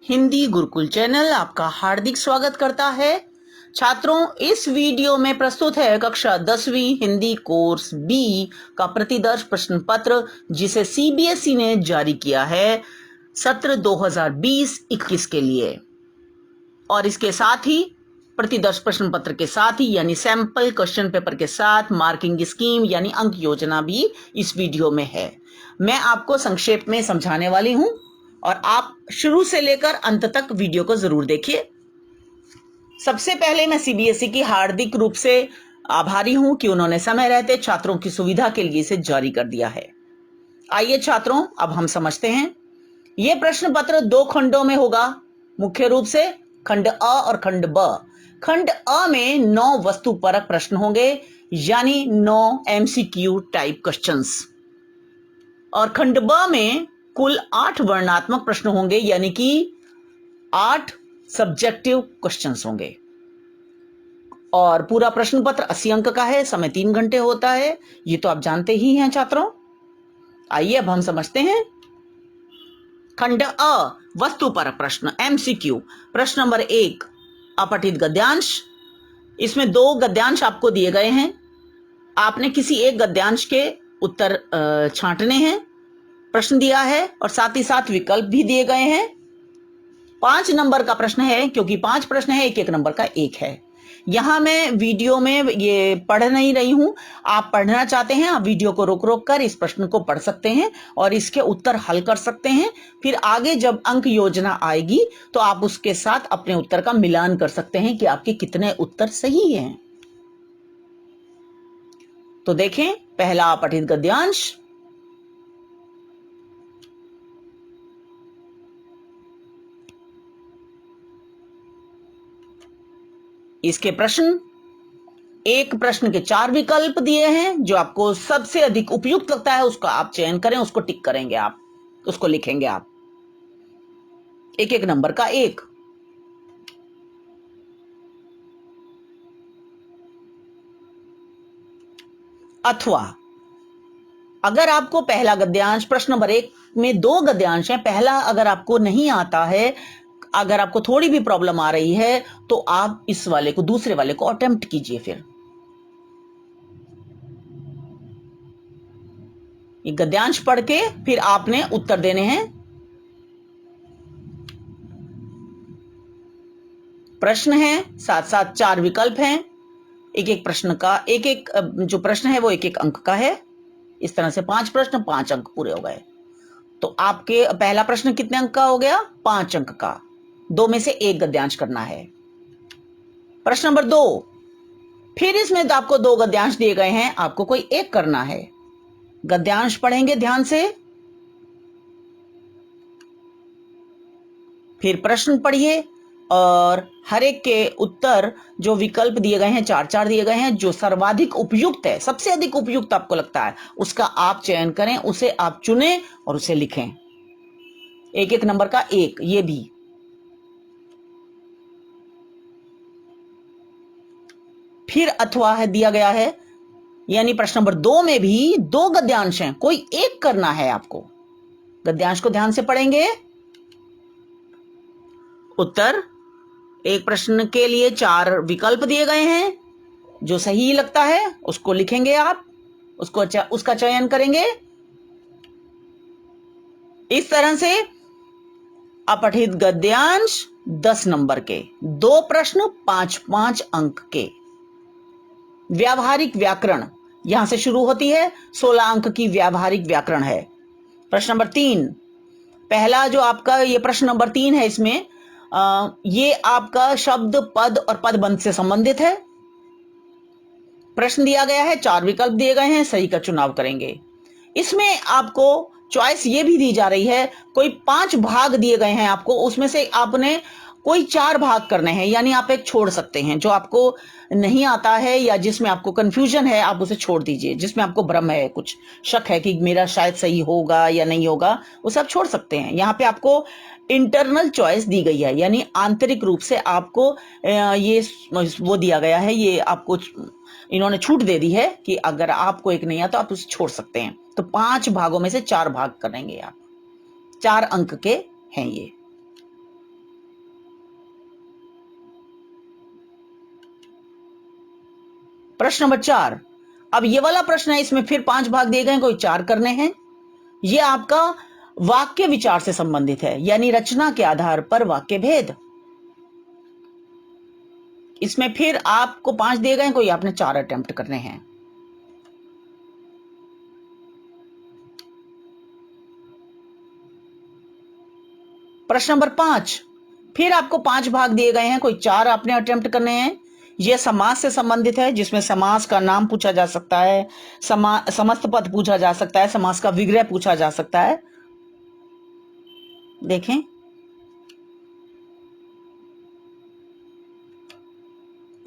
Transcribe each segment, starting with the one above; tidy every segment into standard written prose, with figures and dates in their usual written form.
Hindi Gurukul channel आपका हार्दिक स्वागत करता है। छात्रों, इस वीडियो में प्रस्तुत है कक्षा 10वीं हिंदी कोर्स बी का प्रतिदर्श प्रश्न पत्र, जिसे सीबीएसई ने जारी किया है सत्र 2020-21 के लिए। और इसके साथ ही प्रतिदर्श प्रश्न पत्र के साथ ही यानी सैंपल क्वेश्चन पेपर के साथ मार्किंग स्कीम यानी अंक योजना भी इस वीडियो में है। मैं आपको संक्षेप में समझाने वाली हूं और आप शुरू से लेकर अंत तक वीडियो को जरूर देखिए। सबसे पहले मैं सीबीएसई की हार्दिक रूप से आभारी हूं कि उन्होंने समय रहते छात्रों की सुविधा के लिए इसे जारी कर दिया है। आइए छात्रों, अब हम समझते हैं। यह प्रश्न पत्र 2 खंडों में होगा, मुख्य रूप से खंड अ और खंड ब। खंड अ में 9 वस्तुपरक प्रश्न होंगे यानी 9 एमसीक्यू टाइप क्वेश्चंस, और खंड ब में कुल 8 वर्णनात्मक प्रश्न होंगे यानी कि 8 सब्जेक्टिव क्वेश्चंस होंगे। और पूरा प्रश्न पत्र 80 अंक का है, समय 3 घंटे होता है, ये तो आप जानते ही हैं छात्रों। आइए अब हम समझते हैं। खंड अ वस्तुपरक प्रश्न एमसीक्यू। प्रश्न नंबर 1 अपठित गद्यांश। इसमें 2 गद्यांश आपको दिए गए हैं, आपने किसी एक गद्यांश के उत्तर छांटने हैं। प्रश्न दिया है और साथ ही साथ विकल्प भी दिए गए हैं। 5 नंबर का प्रश्न है, क्योंकि 5 प्रश्न है, एक नंबर का 1 है। यहां मैं वीडियो में ये पढ़ नहीं रही हूं, आप पढ़ना चाहते हैं आप वीडियो को रोक रोक कर इस प्रश्न को पढ़ सकते हैं और इसके उत्तर हल कर सकते हैं। फिर आगे जब अंक योजना आएगी तो आप उसके साथ अपने उत्तर का मिलान कर सकते हैं कि आपके कितने उत्तर सही हैं। तो देखें, पहला अपठित गद्यांश। इसके प्रश्न, एक प्रश्न के 4 विकल्प दिए हैं। जो आपको सबसे अधिक उपयुक्त लगता है उसका आप चयन करें, उसको टिक करेंगे, आप उसको लिखेंगे आप। एक नंबर का 1। अथवा अगर आपको पहला गद्यांश, प्रश्न नंबर 1 में 2 गद्यांश हैं, पहला अगर आपको नहीं आता है, अगर आपको थोड़ी भी प्रॉब्लम आ रही है, तो आप इस वाले को, दूसरे वाले को अटेम्प्ट कीजिए। फिर ये गद्यांश पढ़ के फिर आपने उत्तर देने हैं। प्रश्न है, साथ साथ 4 विकल्प हैं। एक प्रश्न का एक जो प्रश्न है वो एक अंक का है। इस तरह से 5 प्रश्न, 5 अंक पूरे हो गए। तो आपके पहला प्रश्न कितने अंक का हो गया? 5 अंक का। 2 में से 1 गद्यांश करना है। प्रश्न नंबर 2, फिर इसमें तो आपको 2 गद्यांश दिए गए हैं, आपको कोई एक करना है। गद्यांश पढ़ेंगे ध्यान से, फिर प्रश्न पढ़िए और हर एक के उत्तर, जो विकल्प दिए गए हैं 4-4 दिए गए हैं, जो सर्वाधिक उपयुक्त है, सबसे अधिक उपयुक्त आपको लगता है उसका आप चयन करें, उसे आप चुनें और उसे लिखें। एक नंबर का 1 ये भी। फिर अथवा है दिया गया है, यानी प्रश्न नंबर 2 में भी 2 गद्यांश हैं, कोई एक करना है आपको। गद्यांश को ध्यान से पढ़ेंगे। उत्तर, एक प्रश्न के लिए 4 विकल्प दिए गए हैं, जो सही लगता है उसको लिखेंगे आप, उसका चयन करेंगे। इस तरह से अपठित गद्यांश 10 नंबर के, 2 प्रश्न 5-5 अंक के। व्यावहारिक व्याकरण यहां से शुरू होती है, 16 अंक की व्यावहारिक व्याकरण है। प्रश्न नंबर 3, पहला जो आपका ये प्रश्न नंबर 3 है, इसमें ये आपका शब्द, पद और पदबंध से संबंधित है। प्रश्न दिया गया है, 4 विकल्प दिए गए हैं, सही का चुनाव करेंगे। इसमें आपको चॉइस ये भी दी जा रही है, कोई 5 भाग दिए गए हैं आपको, उसमें से आपने कोई 4 भाग करने हैं, यानी आप एक छोड़ सकते हैं। जो आपको नहीं आता है या जिसमें आपको कंफ्यूजन है आप उसे छोड़ दीजिए, जिसमें आपको भ्रम है, कुछ शक है कि मेरा शायद सही होगा या नहीं होगा, उसे आप छोड़ सकते हैं। यहाँ पे आपको इंटरनल चॉइस दी गई है, यानी आंतरिक रूप से आपको ये वो दिया गया है, ये आपको इन्होंने छूट दे दी है कि अगर आपको एक नहीं आता आप उसे छोड़ सकते हैं। तो 5 भागों में से 4 भाग करेंगे आप, 4 अंक के हैं ये। प्रश्न नंबर 4, अब ये वाला प्रश्न है, इसमें फिर 5 भाग दिए गए हैं, कोई 4 करने हैं। ये आपका वाक्य विचार से संबंधित है, यानी रचना के आधार पर वाक्य भेद। इसमें फिर आपको 5 दिए गए हैं, कोई आपने 4 अटेम्प्ट करने हैं। प्रश्न नंबर 5, फिर आपको 5 भाग दिए गए हैं, कोई 4 आपने अटेम्प्ट करने हैं। यह समास से संबंधित है, जिसमें समास का नाम पूछा जा सकता है, समस्त पद पूछा जा सकता है, समास का विग्रह पूछा जा सकता है। देखें,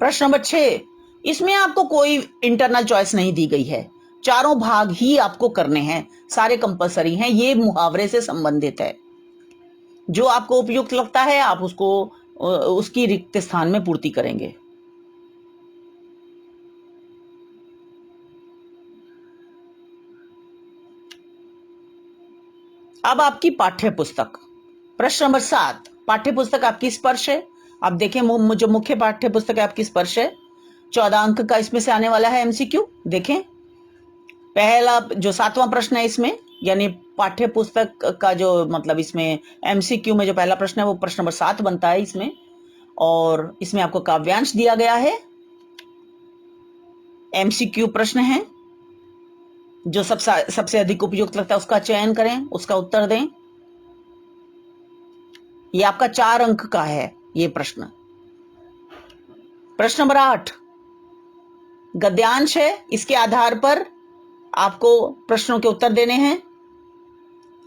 प्रश्न नंबर 6, इसमें आपको कोई इंटरनल चॉइस नहीं दी गई है, चारों भाग ही आपको करने हैं, सारे कंपलसरी हैं। ये मुहावरे से संबंधित है, जो आपको उपयुक्त लगता है आप उसको उसकी रिक्त स्थान में पूर्ति करेंगे। अब आपकी पाठ्य पुस्तक, प्रश्न नंबर 7, पाठ्य पुस्तक आपकी स्पर्श है। आप देखें, जो मुख्य पाठ्य पुस्तक है आपकी स्पर्श है। 14 अंक का इसमें से आने वाला है एमसीक्यू। देखें, पहला जो 7वां प्रश्न है इसमें, यानी पाठ्य पुस्तक का जो मतलब इसमें एमसीक्यू में जो पहला प्रश्न है वो प्रश्न नंबर 7 बनता है इसमें। और इसमें आपको काव्यांश दिया गया है। एमसीक्यू प्रश्न है, जो सबसे अधिक उपयुक्त लगता है उसका चयन करें, उसका उत्तर दें। ये आपका 4 अंक का है ये प्रश्न। प्रश्न नंबर 8 गद्यांश है, इसके आधार पर आपको प्रश्नों के उत्तर देने हैं,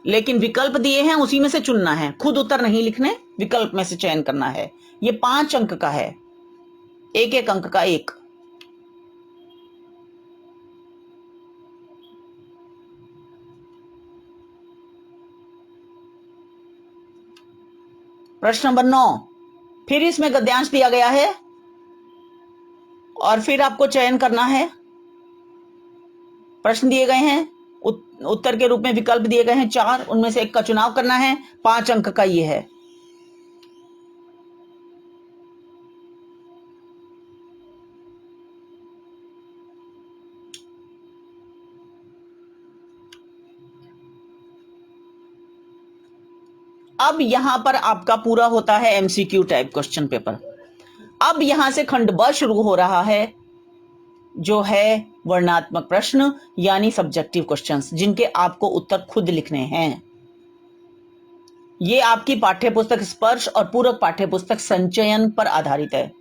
लेकिन विकल्प दिए हैं उसी में से चुनना है, खुद उत्तर नहीं लिखने, विकल्प में से चयन करना है। ये 5 अंक का है, एक एक अंक का 1। प्रश्न नंबर 9, फिर इसमें गद्यांश दिया गया है और फिर आपको चयन करना है। प्रश्न दिए गए हैं, उत्तर के रूप में विकल्प दिए गए हैं 4, उनमें से एक का चुनाव करना है। 5 अंक का ये है। अब यहां पर आपका पूरा होता है एमसीक्यू टाइप क्वेश्चन पेपर। अब यहां से खंड ब शुरू हो रहा है, जो है वर्णनात्मक प्रश्न यानी सब्जेक्टिव क्वेश्चंस, जिनके आपको उत्तर खुद लिखने हैं। ये आपकी पाठ्यपुस्तक स्पर्श और पूरक पाठ्यपुस्तक संचयन पर आधारित है।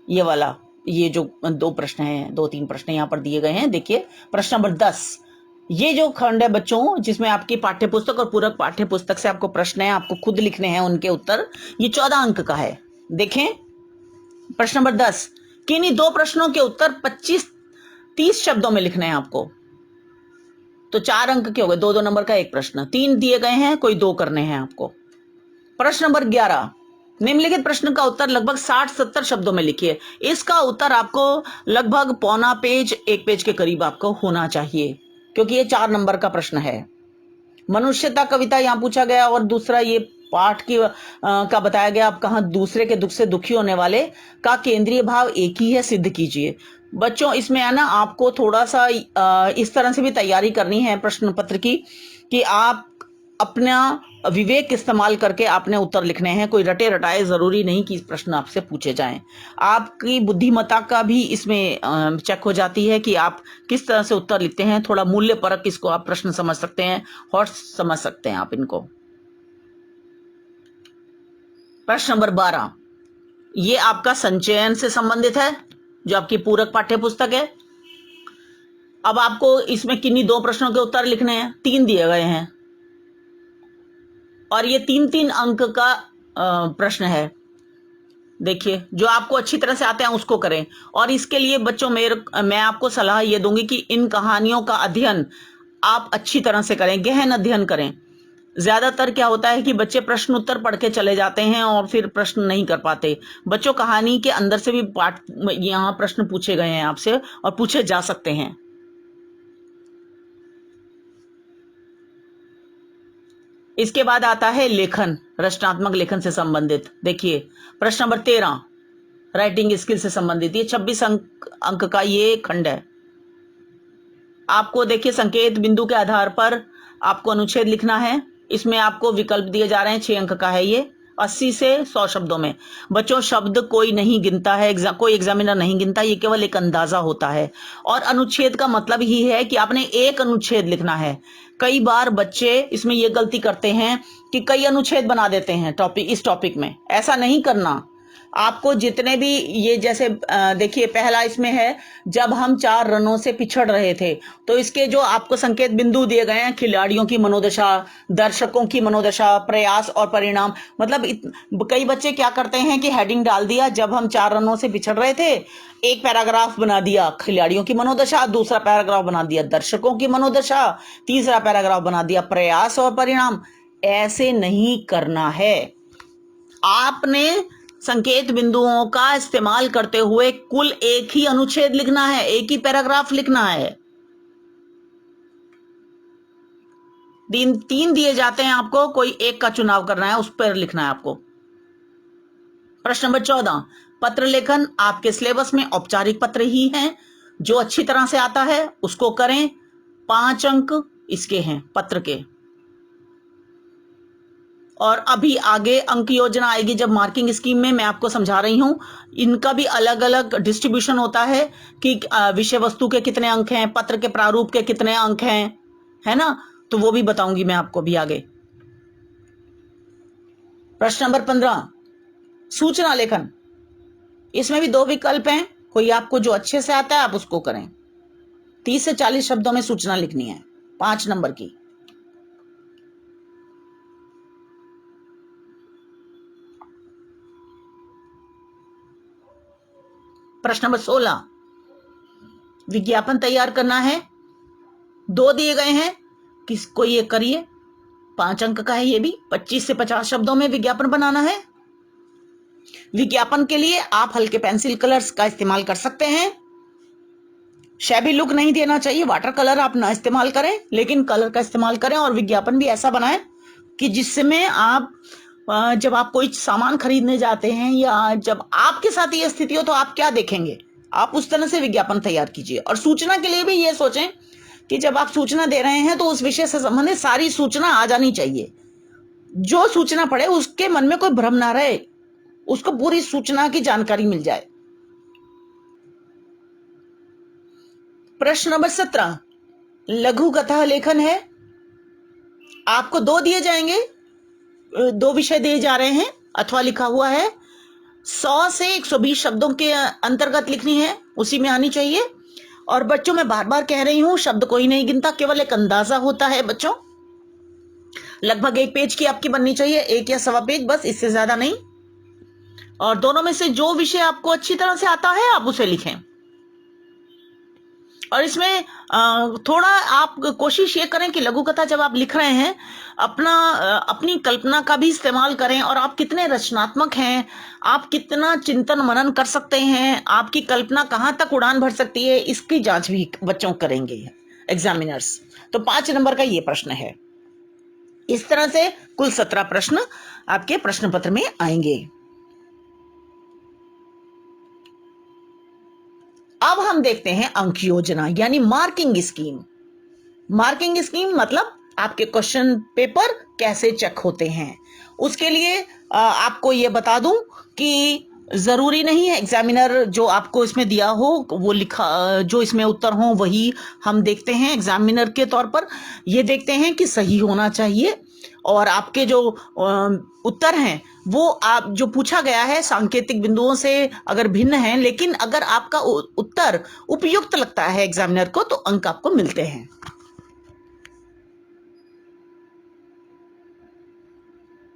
ये वाला, ये जो 2 प्रश्न हैं, 2-3 प्रश्न यहां पर दिए गए हैं। देखिए, प्रश्न नंबर 10, ये जो खंड है बच्चों, जिसमें आपकी पाठ्यपुस्तक और पूरक पाठ्यपुस्तक से आपको प्रश्न है, आपको खुद लिखने हैं उनके उत्तर। ये 14 अंक का है। देखें, प्रश्न नंबर 10, किन्हीं 2 प्रश्नों के उत्तर 25-30 शब्दों में लिखने हैं आपको। तो 4 अंक के हो गए, 2-2 नंबर का एक प्रश्न। 3 दिए गए हैं, कोई 2 करने हैं आपको। प्रश्न नंबर 11, निम्नलिखित प्रश्न का उत्तर लगभग 60-70 शब्दों में लिखिए। इसका उत्तर आपको लगभग पौना पेज, 1 पेज के करीब आपको होना चाहिए, क्योंकि ये 4 नंबर का प्रश्न है। मनुष्यता कविता यहां पूछा गया, और दूसरा ये पाठ की का बताया गया, आप कहां दूसरे के दुख से दुखी होने वाले का केंद्रीय भाव एक ही है, सिद्ध कीजिए। बच्चों, इसमें है ना, आपको थोड़ा सा इस तरह से भी तैयारी करनी है प्रश्न पत्र की, कि आप अपना विवेक इस्तेमाल करके आपने उत्तर लिखने हैं। कोई रटे रटाए जरूरी नहीं कि प्रश्न आपसे पूछे जाएं। आपकी बुद्धिमत्ता का भी इसमें चेक हो जाती है कि आप किस तरह से उत्तर लिखते हैं। थोड़ा मूल्य परक इसको आप प्रश्न समझ सकते हैं, हॉट समझ सकते हैं आप इनको। प्रश्न नंबर 12, ये आपका संचयन से संबंधित है, जो आपकी पूरक पाठ्य पुस्तक है। अब आपको इसमें किन्हीं 2 प्रश्नों के उत्तर लिखने हैं, 3 दिए गए हैं, और ये 3-3 अंक का प्रश्न है। देखिए, जो आपको अच्छी तरह से आते हैं उसको करें। और इसके लिए बच्चों, मैं आपको सलाह ये दूंगी कि इन कहानियों का अध्ययन आप अच्छी तरह से करें, गहन अध्ययन करें। ज्यादातर क्या होता है कि बच्चे प्रश्न उत्तर पढ़ के चले जाते हैं और फिर प्रश्न नहीं कर पाते। बच्चों, कहानी के अंदर से भी पाठ यहाँ प्रश्न पूछे गए हैं आपसे, और पूछे जा सकते हैं। इसके बाद आता है लेखन, रचनात्मक लेखन से संबंधित। देखिए, प्रश्न नंबर 13, राइटिंग स्किल से संबंधित। ये 26 अंक का ये खंड है। आपको देखिए संकेत बिंदु के आधार पर आपको अनुच्छेद लिखना है। इसमें आपको विकल्प दिए जा रहे हैं, 6 अंक का है ये, 80 से 100 शब्दों में। बच्चों शब्द कोई नहीं गिनता है, कोई एग्जामिनर नहीं गिनता, ये केवल एक अंदाजा होता है। और अनुच्छेद का मतलब ही है कि आपने एक अनुच्छेद लिखना है। कई बार बच्चे इसमें ये गलती करते हैं कि कई अनुच्छेद बना देते हैं इस टॉपिक में। ऐसा नहीं करना। आपको जितने भी ये जैसे देखिए पहला इसमें है, जब हम 4 रनों से पिछड़ रहे थे, तो इसके जो आपको संकेत बिंदु दिए गए हैं, खिलाड़ियों की मनोदशा, दर्शकों की मनोदशा, प्रयास और परिणाम। मतलब कई बच्चे क्या करते हैं कि हेडिंग डाल दिया, जब हम 4 रनों से पिछड़ रहे थे, एक पैराग्राफ बना दिया खिलाड़ियों की मनोदशा, दूसरा पैराग्राफ बना दिया दर्शकों की मनोदशा, तीसरा पैराग्राफ बना दिया प्रयास और परिणाम। ऐसे नहीं करना है। आपने संकेत बिंदुओं का इस्तेमाल करते हुए कुल एक ही अनुच्छेद लिखना है, एक ही पैराग्राफ लिखना है। तीन दिए जाते हैं आपको, कोई एक का चुनाव करना है, उस पर लिखना है आपको। प्रश्न नंबर 14, पत्र लेखन आपके सिलेबस में औपचारिक पत्र ही हैं, जो अच्छी तरह से आता है उसको करें। 5 अंक इसके हैं पत्र के। और अभी आगे अंक योजना आएगी जब मार्किंग स्कीम में, मैं आपको समझा रही हूं। इनका भी अलग अलग डिस्ट्रीब्यूशन होता है कि विषय वस्तु के कितने अंक हैं, पत्र के प्रारूप के कितने अंक हैं, है ना, तो वो भी बताऊंगी मैं आपको भी आगे। प्रश्न नंबर 15, सूचना लेखन। इसमें भी 2 विकल्प हैं, कोई आपको जो अच्छे से आता है आप उसको करें। 30 से 40 शब्दों में सूचना लिखनी है, 5 नंबर की। प्रश्न नंबर 16, विज्ञापन तैयार करना है। 2 दिए गए हैं, किसको ये करिए। 5 अंक का है ये भी। 25 से 50 शब्दों में विज्ञापन बनाना है। विज्ञापन के लिए आप हल्के पेंसिल कलर्स का इस्तेमाल कर सकते हैं। शैबी लुक नहीं देना चाहिए, वाटर कलर आप ना इस्तेमाल करें, लेकिन कलर का इस्तेमाल करें। और विज्ञापन भी ऐसा बनाएं कि जिसमें आप जब आप कोई सामान खरीदने जाते हैं या जब आपके साथ ये स्थिति हो तो आप क्या देखेंगे, आप उस तरह से विज्ञापन तैयार कीजिए। और सूचना के लिए भी ये सोचें कि जब आप सूचना दे रहे हैं तो उस विषय से संबंधित सारी सूचना आ जानी चाहिए। जो सूचना पढ़े उसके मन में कोई भ्रम ना रहे, उसको पूरी सूचना की जानकारी मिल जाए। प्रश्न नंबर 17, लघु कथा लेखन है। आपको 2 दिए जाएंगे, 2 विषय दिए जा रहे हैं अथवा लिखा हुआ है। 100 से 120 शब्दों के अंतर्गत लिखनी है, उसी में आनी चाहिए। और बच्चों मैं बार बार कह रही हूं, शब्द कोई नहीं गिनता, केवल एक अंदाजा होता है बच्चों। लगभग 1 पेज की आपकी बननी चाहिए, 1 या सवा पेज, बस इससे ज्यादा नहीं। और दोनों में से जो विषय आपको अच्छी तरह से आता है आप उसे लिखें। और इसमें थोड़ा आप कोशिश ये करें कि लघु कथा जब आप लिख रहे हैं अपनी कल्पना का भी इस्तेमाल करें। और आप कितने रचनात्मक हैं, आप कितना चिंतन मनन कर सकते हैं, आपकी कल्पना कहाँ तक उड़ान भर सकती है, इसकी जांच भी बच्चों करेंगे एग्जामिनर्स। तो 5 नंबर का ये प्रश्न है। इस तरह से कुल 17 प्रश्न आपके प्रश्न पत्र में आएंगे। अब हम देखते हैं अंक योजना यानी मार्किंग स्कीम। मार्किंग स्कीम मतलब आपके क्वेश्चन पेपर कैसे चेक होते हैं। उसके लिए आपको ये बता दूं कि जरूरी नहीं है एग्जामिनर जो आपको इसमें दिया हो वो लिखा, जो इसमें उत्तर हो वही हम देखते हैं। एग्जामिनर के तौर पर ये देखते हैं कि सही होना चाहिए और आपके जो उत्तर हैं वो आप जो पूछा गया है सांकेतिक बिंदुओं से अगर भिन्न है, लेकिन अगर आपका उत्तर उपयुक्त लगता है एग्जामिनर को तो अंक आपको मिलते हैं।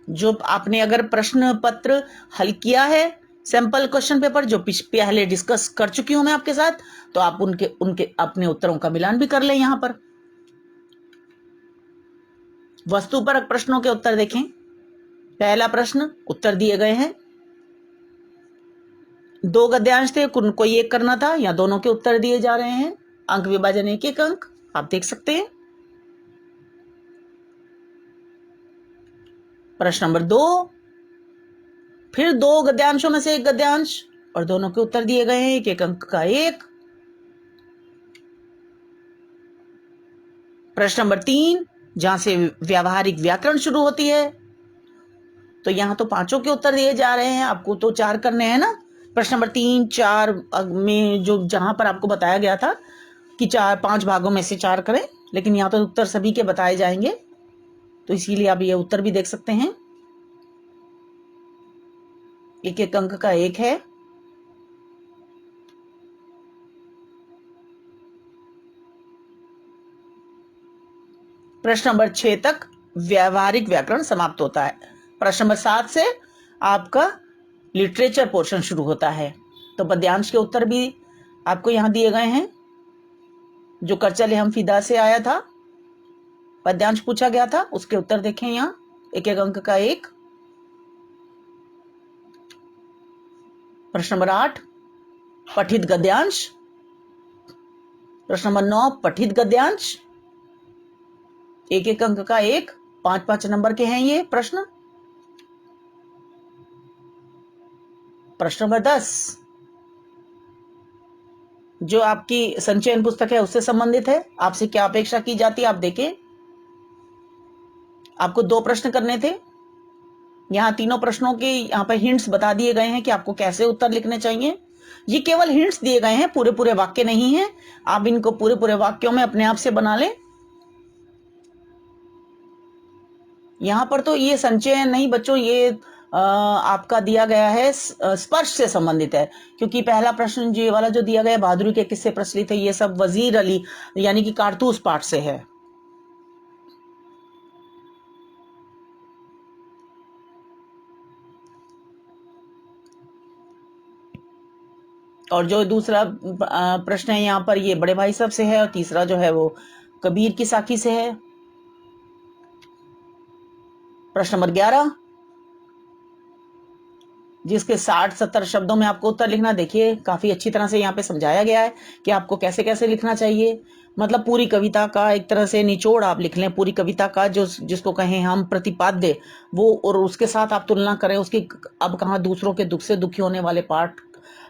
जो आपने अगर प्रश्न पत्र हल किया है, सैंपल क्वेश्चन पेपर जो पहले डिस्कस कर चुकी हूं मैं आपके साथ, तो आप उनके अपने उत्तरों का मिलान भी कर लें। यहां पर वस्तुपरक प्रश्नों के उत्तर देखें। पहला प्रश्न उत्तर दिए गए हैं, 2 गद्यांश थे, कोई एक करना था या दोनों के उत्तर दिए जा रहे हैं। अंक विभाजन 1-1 अंक आप देख सकते हैं। प्रश्न नंबर 2, फिर 2 गद्यांशों में से एक गद्यांश, और दोनों के उत्तर दिए गए हैं, एक एक अंक का एक। प्रश्न नंबर 3, जहां से व्यावहारिक व्याकरण शुरू होती है, तो यहां तो पांचों के उत्तर दिए जा रहे हैं, आपको तो 4 करने हैं ना। प्रश्न नंबर 3, 4 में जो जहां पर आपको बताया गया था कि 5 भागों में से 4 करें, लेकिन यहाँ तो उत्तर सभी के बताए जाएंगे, तो इसीलिए आप ये उत्तर भी देख सकते हैं। एक एक अंक का एक है। प्रश्न नंबर 6 तक व्यावहारिक व्याकरण समाप्त होता है। प्रश्न नंबर 7 से आपका लिटरेचर पोर्शन शुरू होता है। तो पद्यांश के उत्तर भी आपको यहां दिए गए हैं। जो कर चले हम फिदा से आया था, पद्यांश पूछा गया था, उसके उत्तर देखें यहां, एक एक अंक का एक। प्रश्न नंबर 8, पठित गद्यांश। प्रश्न नंबर 9, पठित गद्यांश, एक एक अंक का एक। 5-5 नंबर के हैं ये प्रश्न। प्रश्न नंबर 10, जो आपकी संचयन पुस्तक है उससे संबंधित है। आपसे क्या अपेक्षा की जाती है आप देखें। आपको 2 प्रश्न करने थे। यहाँ तीनों प्रश्नों के यहाँ पर हिंट्स बता दिए गए हैं कि आपको कैसे उत्तर लिखने चाहिए। ये केवल हिंट्स दिए गए हैं, पूरे पूरे वाक्य नहीं है। आप इनको पूरे पूरे वाक्यों में अपने आप से बना लें। यहाँ पर तो ये संचयन नहीं बच्चों, ये आपका दिया गया है स्पर्श से संबंधित है, क्योंकि पहला प्रश्न जी वाला जो दिया गया बहादुरी के किस्से प्रचलित है, ये सब वजीर अली यानी कि कारतूस पाठ से है। और जो दूसरा प्रश्न है यहाँ पर ये बड़े भाई साहब से है, और तीसरा जो है वो कबीर की साखी से है। प्रश्न नंबर 11, जिसके 60-70 शब्दों में आपको उत्तर लिखना। देखिए काफी अच्छी तरह से यहाँ पे समझाया गया है कि आपको कैसे कैसे लिखना चाहिए। मतलब पूरी कविता का एक तरह से निचोड़ आप लिख लें, पूरी कविता का जो जिसको कहें हम प्रतिपाद्य वो, और उसके साथ आप तुलना करें उसकी। अब कहाँ दूसरों के दुख से दुखी होने वाले पाठ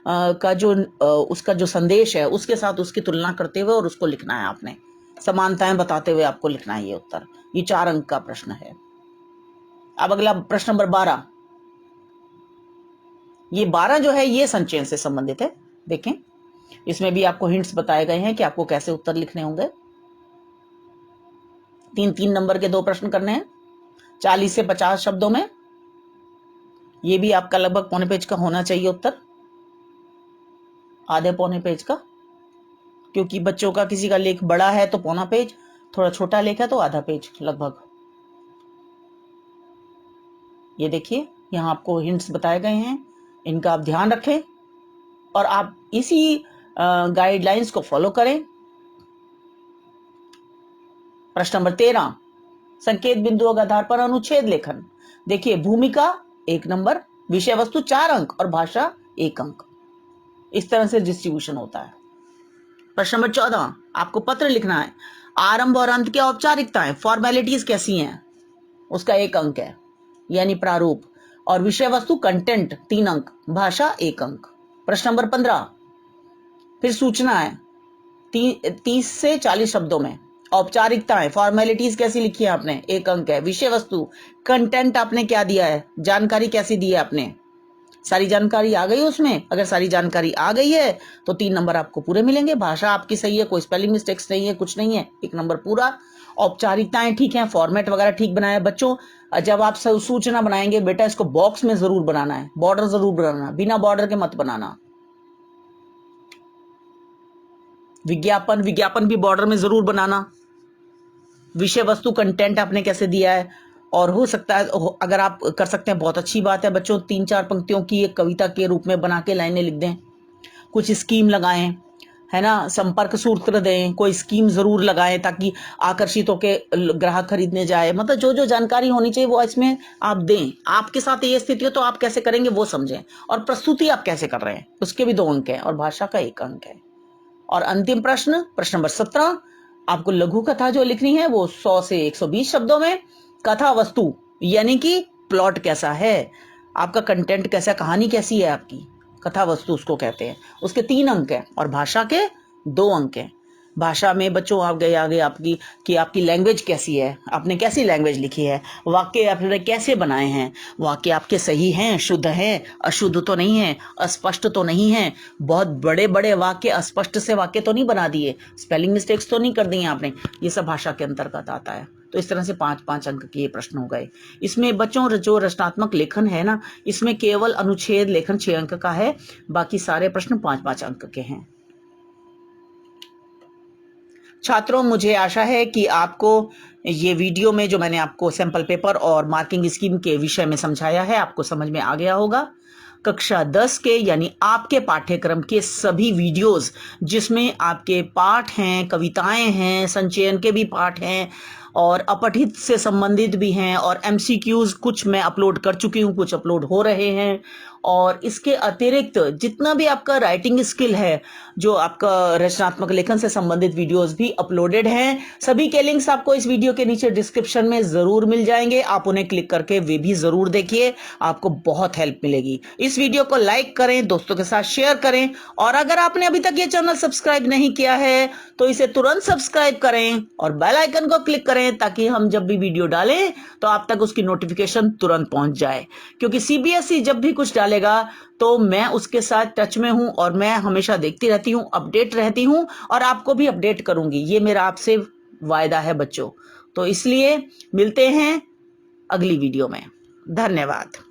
का जो उसका जो संदेश है उसके साथ उसकी तुलना करते हुए और उसको लिखना है आपने, समानताएं बताते हुए आपको लिखना है ये उत्तर। ये 4 अंक का प्रश्न है। अब अगला प्रश्न नंबर 12, ये 12 जो है ये संचयन से संबंधित है। देखें इसमें भी आपको हिंट्स बताए गए हैं कि आपको कैसे उत्तर लिखने होंगे। 3-3 नंबर के 2 प्रश्न करने हैं, 40 से 50 शब्दों में। ये भी आपका लगभग पौने पेज का होना चाहिए उत्तर, आधे पौने पेज का, क्योंकि बच्चों का किसी का लेख बड़ा है तो पौना पेज, थोड़ा छोटा लेख है तो आधा पेज लगभग। ये देखिए यहाँ आपको हिंट्स बताए गए हैं, इनका आप ध्यान रखें और आप इसी गाइडलाइंस को फॉलो करें। प्रश्न नंबर 13, संकेत बिंदुओं के आधार पर अनुच्छेद लेखन। देखिए भूमिका 1 नंबर, विषय वस्तु 4 अंक और भाषा 1 अंक। इस तरह से डिस्ट्रीब्यूशन होता है। प्रश्न नंबर 14, आपको पत्र लिखना है। आरंभ और अंत की औपचारिकताएं, फॉर्मेलिटीज कैसी हैं, उसका 1 अंक है यानी प्रारूप। और विषय वस्तु कंटेंट 3 अंक, भाषा 1 अंक। प्रश्न नंबर 15, फिर सूचना है 30 से 40 शब्दों में। औपचारिकताएं, फॉर्मेलिटीज कैसी लिखी है आपने, 1 अंक है। विषय वस्तु कंटेंट आपने क्या दिया है, जानकारी कैसी दी है आपने, सारी जानकारी आ गई उसमें। अगर सारी जानकारी आ गई है तो 3 नंबर आपको पूरे मिलेंगे। भाषा आपकी सही है, कोई स्पेलिंग मिस्टेक्स नहीं है, कुछ नहीं है, 1 नंबर पूरा। औपचारिकताएं ठीक है, फॉर्मेट वगैरह ठीक बनाया है। बच्चों जब आप सूचना बनाएंगे बेटा इसको बॉक्स में जरूर बनाना है, बॉर्डर जरूर बनाना, बिना बॉर्डर के मत बनाना। विज्ञापन भी बॉर्डर में जरूर बनाना। विषय वस्तु कंटेंट आपने कैसे दिया है, और हो सकता है अगर आप कर सकते हैं बहुत अच्छी बात है बच्चों, 3-4 पंक्तियों की एक कविता के रूप में बना के लाइनें लिख दें। कुछ स्कीम लगाएं, है ना, संपर्क सूत्र दें, कोई स्कीम जरूर लगाएं ताकि आकर्षित होकर ग्राहक खरीदने जाए। मतलब जो जो जानकारी होनी चाहिए वो इसमें आप दें। आपके साथ ये स्थिति हो तो आप कैसे करेंगे वो समझें, और प्रस्तुति आप कैसे कर रहे हैं उसके भी 2 अंक है, और भाषा का 1 अंक है। और अंतिम प्रश्न, प्रश्न नंबर 17, आपको लघु कथा जो लिखनी है वो 100 से 120 शब्दों में। कथा वस्तु यानी कि प्लॉट कैसा है आपका, कंटेंट कैसा, कहानी कैसी है आपकी, कथा वस्तु उसको कहते हैं। उसके 3 अंक हैं और भाषा के 2 अंक हैं। भाषा में बच्चों आप गए आगे आपकी कि आपकी लैंग्वेज कैसी है, आपने कैसी लैंग्वेज लिखी है, वाक्य आपने कैसे बनाए हैं, वाक्य आपके सही हैं, शुद्ध हैं, अशुद्ध तो नहीं है, अस्पष्ट तो नहीं है, बहुत बड़े बड़े वाक्य अस्पष्ट से वाक्य तो नहीं बना दिए, स्पेलिंग मिस्टेक्स तो नहीं कर दी आपने। ये सब भाषा के अंतर्गत आता है। तो इस तरह से 5-5 अंक के ये प्रश्न हो गए। इसमें बच्चों जो रचनात्मक लेखन है ना, इसमें केवल अनुच्छेद लेखन 6 अंक का है, बाकी सारे प्रश्न 5-5 अंक के हैं। छात्रों, मुझे आशा है कि आपको ये वीडियो में जो मैंने आपको सैंपल पेपर और मार्किंग स्कीम के विषय में समझाया है आपको समझ में आ गया होगा। कक्षा 10 के यानी आपके पाठ्यक्रम के सभी वीडियोस जिसमें आपके पाठ हैं, कविताएं हैं, संचयन के भी पाठ हैं और अपठित से संबंधित भी हैं और एमसीक्यूज कुछ मैं अपलोड कर चुकी हूँ, कुछ अपलोड हो रहे हैं। और इसके अतिरिक्त जितना भी आपका राइटिंग स्किल है, जो आपका रचनात्मक लेखन से संबंधित वीडियोस भी अपलोडेड हैं। सभी के लिंक्स आपको इस वीडियो के नीचे डिस्क्रिप्शन में जरूर मिल जाएंगे। आप उन्हें क्लिक करके वे भी जरूर देखिए, आपको बहुत हेल्प मिलेगी। इस वीडियो को लाइक करें, दोस्तों के साथ शेयर करें और अगर आपने अभी तक ये चैनल सब्सक्राइब नहीं किया है तो इसे तुरंत सब्सक्राइब करें और बेल आइकन को क्लिक करें ताकि हम जब भी वीडियो डालें तो आप तक उसकी नोटिफिकेशन तुरंत पहुंच जाए। क्योंकि सीबीएसई जब भी कुछ डालेगा तो मैं उसके साथ टच में हूं और मैं हमेशा देखती रहती हूं, अपडेट रहती हूं और आपको भी अपडेट करूंगी। ये मेरा आपसे वायदा है बच्चों। तो इसलिए मिलते हैं अगली वीडियो में। धन्यवाद।